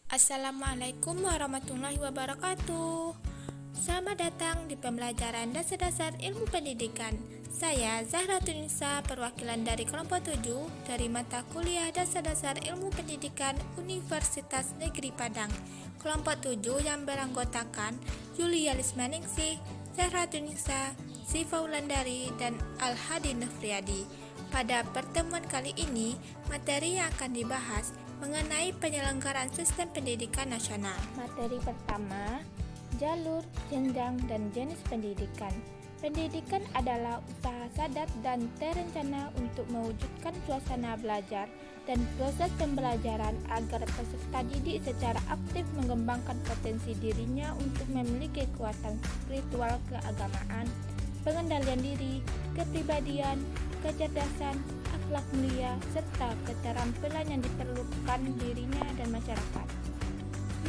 Assalamualaikum warahmatullahi wabarakatuh. Selamat datang di pembelajaran dasar-dasar ilmu pendidikan. Saya Zahra Tunisa, perwakilan dari kelompok 7 dari mata kuliah dasar-dasar ilmu pendidikan Universitas Negeri Padang. Kelompok 7 yang beranggotakan Yulia Lismaningsih, Zahra Tunisa, Siva Wulandari, dan Al-Hadi Nufriyadi. Pada pertemuan kali ini, materi yang akan dibahas mengenai penyelenggaraan sistem pendidikan nasional. Materi pertama, jalur, jenjang, dan jenis pendidikan. Pendidikan adalah usaha sadar dan terencana untuk mewujudkan suasana belajar dan proses pembelajaran agar peserta didik secara aktif mengembangkan potensi dirinya untuk memiliki kekuatan spiritual keagamaan, pengendalian diri, kepribadian, kecerdasan, akhlak mulia, serta keterampilan yang diperlukan dirinya dan masyarakat.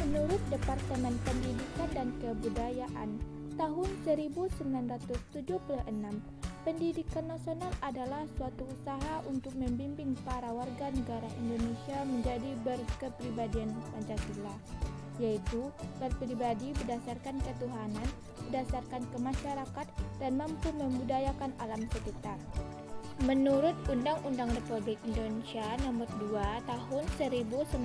Menurut Departemen Pendidikan dan Kebudayaan, tahun 1976, pendidikan nasional adalah suatu usaha untuk membimbing para warga negara Indonesia menjadi berkepribadian Pancasila, yaitu berpribadi berdasarkan ketuhanan, berdasarkan kemasyarakat, dan mampu membudayakan alam sekitar. Menurut Undang-Undang Republik Indonesia Nomor 2 Tahun 1989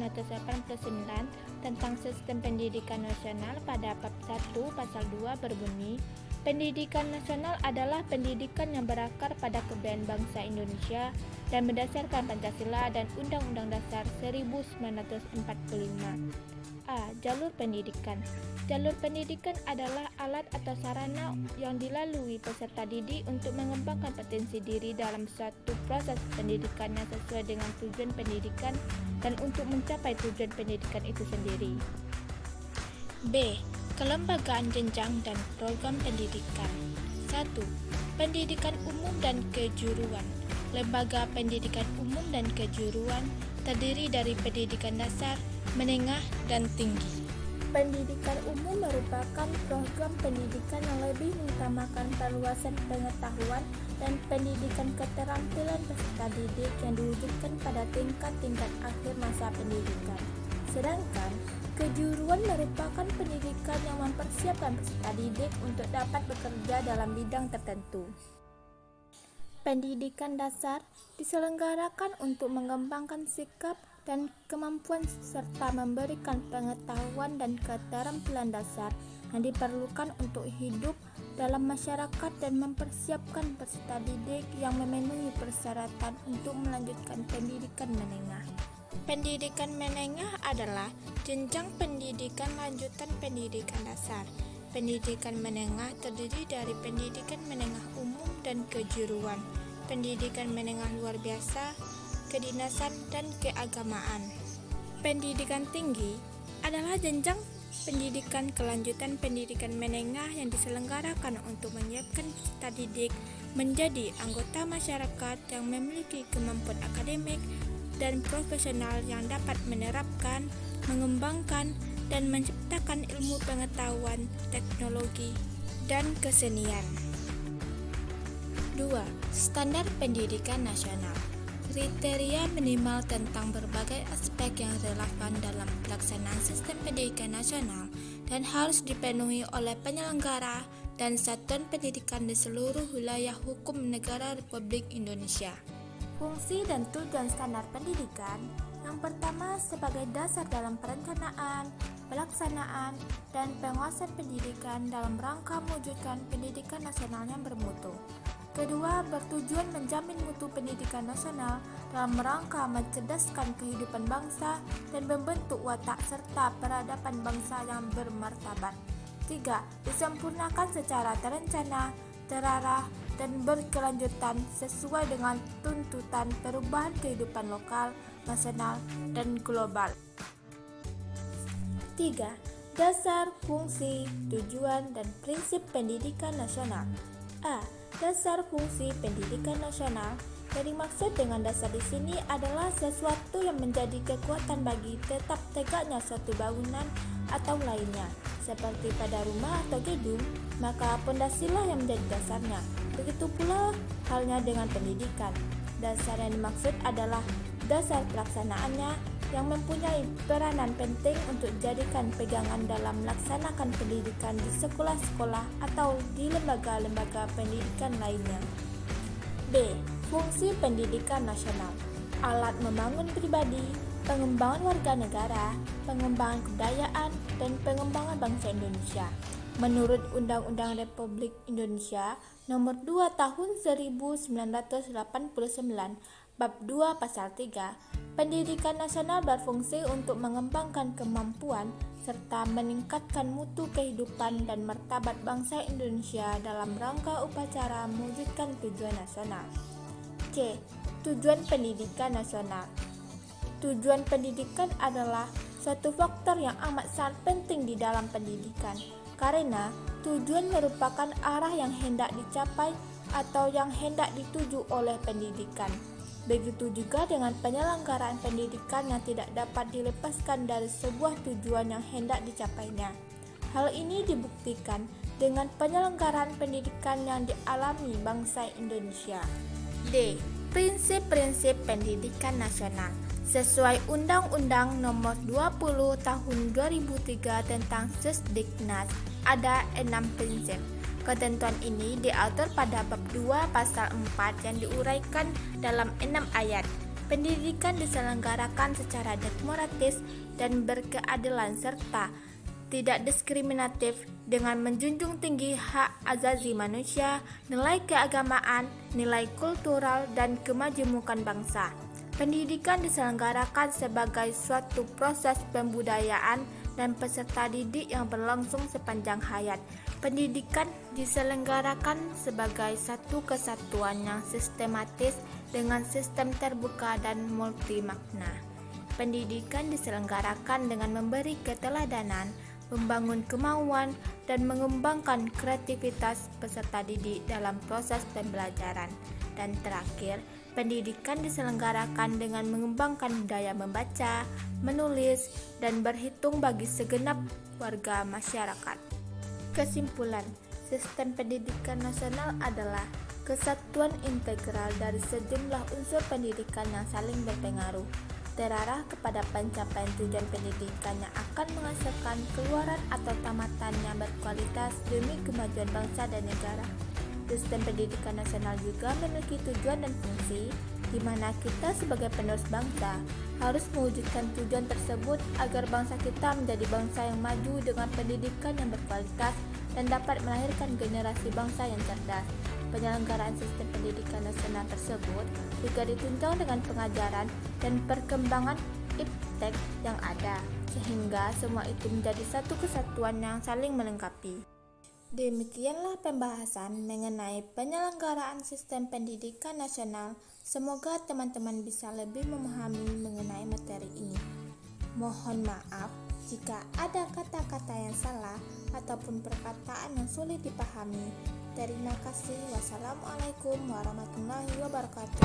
tentang Sistem Pendidikan Nasional pada Bab 1 Pasal 2 berbunyi, pendidikan nasional adalah pendidikan yang berakar pada kebudayaan bangsa Indonesia dan berdasarkan Pancasila dan Undang-Undang Dasar 1945. A. Jalur pendidikan. Jalur pendidikan adalah alat atau sarana yang dilalui peserta didik untuk mengembangkan potensi diri dalam suatu proses pendidikan yang sesuai dengan tujuan pendidikan dan untuk mencapai tujuan pendidikan itu sendiri. B. Kelembagaan jenjang dan program pendidikan. 1. Pendidikan umum dan kejuruan. Lembaga pendidikan umum dan kejuruan terdiri dari pendidikan dasar, menengah, dan tinggi. Pendidikan umum merupakan program pendidikan yang lebih mengutamakan perluasan pengetahuan dan pendidikan keterampilan peserta didik yang diwujudkan pada tingkat-tingkat akhir masa pendidikan. Sedangkan kejuruan merupakan pendidikan yang mempersiapkan peserta didik untuk dapat bekerja dalam bidang tertentu. Pendidikan dasar diselenggarakan untuk mengembangkan sikap dan kemampuan serta memberikan pengetahuan dan keterampilan dasar yang diperlukan untuk hidup dalam masyarakat dan mempersiapkan peserta didik yang memenuhi persyaratan untuk melanjutkan pendidikan menengah. Pendidikan menengah adalah jenjang pendidikan lanjutan pendidikan dasar. Pendidikan menengah terdiri dari pendidikan menengah umum dan kejuruan, pendidikan menengah luar biasa, kedinasan, dan keagamaan. Pendidikan tinggi adalah jenjang pendidikan kelanjutan pendidikan menengah yang diselenggarakan untuk menyiapkan peserta didik menjadi anggota masyarakat yang memiliki kemampuan akademik dan profesional yang dapat menerapkan, mengembangkan, dan menciptakan ilmu pengetahuan, teknologi, dan kesenian. 2. Standar pendidikan nasional. Kriteria minimal tentang berbagai aspek yang relevan dalam pelaksanaan sistem pendidikan nasional dan harus dipenuhi oleh penyelenggara dan satuan pendidikan di seluruh wilayah hukum negara Republik Indonesia. Fungsi dan tujuan standar pendidikan. Yang pertama, sebagai dasar dalam perencanaan, pelaksanaan, dan penguasaan pendidikan dalam rangka mewujudkan pendidikan nasional yang bermutu. Kedua, bertujuan menjamin mutu pendidikan nasional dalam rangka mencerdaskan kehidupan bangsa dan membentuk watak serta peradaban bangsa yang bermartabat. 3. Disempurnakan secara terencana, terarah, dan berkelanjutan sesuai dengan tuntutan perubahan kehidupan lokal, nasional, dan global. 3. Dasar, fungsi, tujuan, dan prinsip pendidikan nasional. A. Dasar fungsi pendidikan nasional. Yang dimaksud dengan dasar di sini adalah sesuatu yang menjadi kekuatan bagi tetap tegaknya suatu bangunan atau lainnya. Seperti pada rumah atau gedung, maka pondasilah yang menjadi dasarnya. Begitu pula halnya dengan pendidikan. Dasar yang dimaksud adalah dasar pelaksanaannya yang mempunyai peranan penting untuk jadikan pegangan dalam melaksanakan pendidikan di sekolah-sekolah atau di lembaga-lembaga pendidikan lainnya. B. Fungsi pendidikan nasional. Alat membangun pribadi, pengembangan warga negara, pengembangan kebudayaan, dan pengembangan bangsa Indonesia. Menurut Undang-Undang Republik Indonesia Nomor 2 Tahun 1989, Bab 2 Pasal 3, pendidikan nasional berfungsi untuk mengembangkan kemampuan serta meningkatkan mutu kehidupan dan martabat bangsa Indonesia dalam rangka upacara mewujudkan tujuan nasional. C. Tujuan pendidikan nasional. Tujuan pendidikan adalah suatu faktor yang amat sangat penting di dalam pendidikan, karena tujuan merupakan arah yang hendak dicapai atau yang hendak dituju oleh pendidikan. Begitu juga dengan penyelenggaraan pendidikan yang tidak dapat dilepaskan dari sebuah tujuan yang hendak dicapainya. Hal ini dibuktikan dengan penyelenggaraan pendidikan yang dialami bangsa Indonesia. D. Prinsip-prinsip pendidikan nasional. Sesuai Undang-Undang Nomor 20 Tahun 2003 tentang Sesdiknas, ada 6 prinsip. Ketentuan ini diatur pada bab 2 pasal 4 yang diuraikan dalam 6 ayat. Pendidikan diselenggarakan secara demokratis dan berkeadilan serta tidak diskriminatif dengan menjunjung tinggi hak asasi manusia, nilai keagamaan, nilai kultural, dan kemajemukan bangsa. Pendidikan diselenggarakan sebagai suatu proses pembudayaan dan peserta didik yang berlangsung sepanjang hayat. Pendidikan diselenggarakan sebagai satu kesatuan yang sistematis dengan sistem terbuka dan multi makna. Pendidikan diselenggarakan dengan memberi keteladanan, membangun kemauan, dan mengembangkan kreativitas peserta didik dalam proses pembelajaran. Dan terakhir, pendidikan diselenggarakan dengan mengembangkan budaya membaca, menulis, dan berhitung bagi segenap warga masyarakat. Kesimpulan, sistem pendidikan nasional adalah kesatuan integral dari sejumlah unsur pendidikan yang saling berpengaruh, terarah kepada pencapaian tujuan pendidikan yang akan menghasilkan keluaran atau tamatan yang berkualitas demi kemajuan bangsa dan negara. Sistem pendidikan nasional juga memiliki tujuan dan fungsi, di mana kita sebagai penerus bangsa harus mewujudkan tujuan tersebut agar bangsa kita menjadi bangsa yang maju dengan pendidikan yang berkualitas dan dapat melahirkan generasi bangsa yang cerdas. Penyelenggaraan sistem pendidikan nasional tersebut juga ditunjang dengan pengajaran dan perkembangan iptek yang ada, sehingga semua itu menjadi satu kesatuan yang saling melengkapi. Demikianlah pembahasan mengenai penyelenggaraan sistem pendidikan nasional. Semoga teman-teman bisa lebih memahami mengenai materi ini. Mohon maaf jika ada kata-kata yang salah ataupun perkataan yang sulit dipahami. Terima kasih. Wassalamualaikum warahmatullahi wabarakatuh.